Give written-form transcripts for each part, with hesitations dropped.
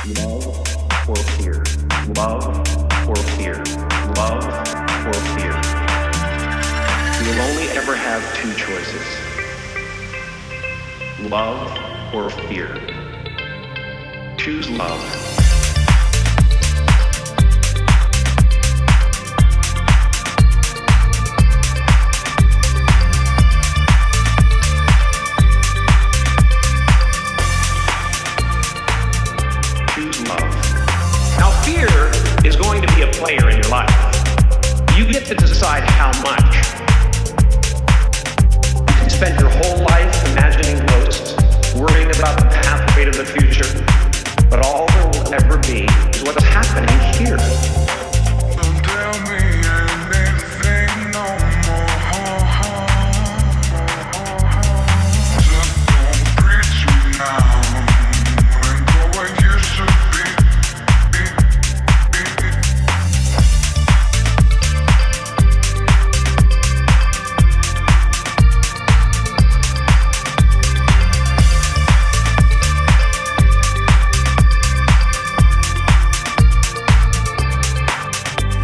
Love or fear. Love or fear. Love or fear. You will only ever have two choices. Love or fear. Choose love. Is going to be a player in your life. You get to decide how much. You can spend your whole life imagining ghosts, worrying about the pathway to the future, but all there will ever be is what's happening here. Don't tell me anything no more. Just don't preach me now and go where you should be.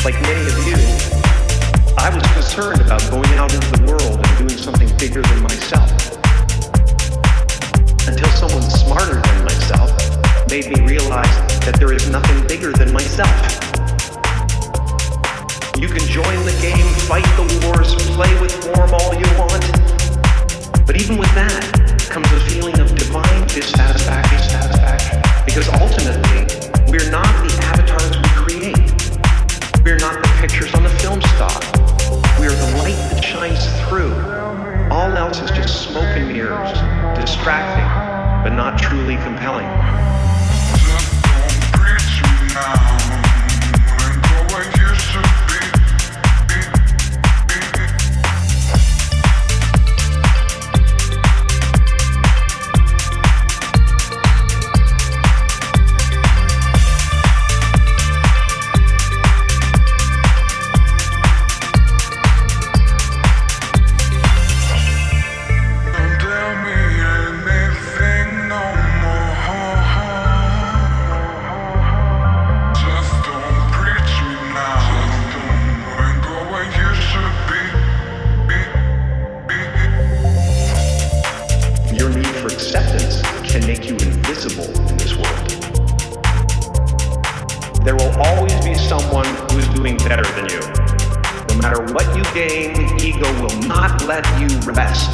Like many of you, I was concerned about going out into the world and doing something bigger than myself. Until someone smarter than myself made me realize that there is nothing bigger than myself. You can join the game, fight the wars, play with form all you want. But even with that comes a feeling of divine dissatisfaction. Because ultimately, we're not the avatars we create. We're not the pictures on the film stock. We are the light that shines through. All else is just smoke and mirrors, distracting, but not truly compelling. Just don't preach me now and go where you should be. There will always be someone who is doing better than you. No matter what you gain, ego will not let you rest.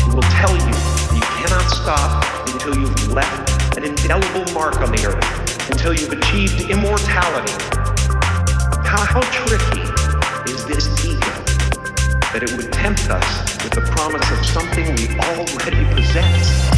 It will tell you you cannot stop until you've left an indelible mark on the earth, until you've achieved immortality. How tricky is this ego that it would tempt us with the promise of something we already possess?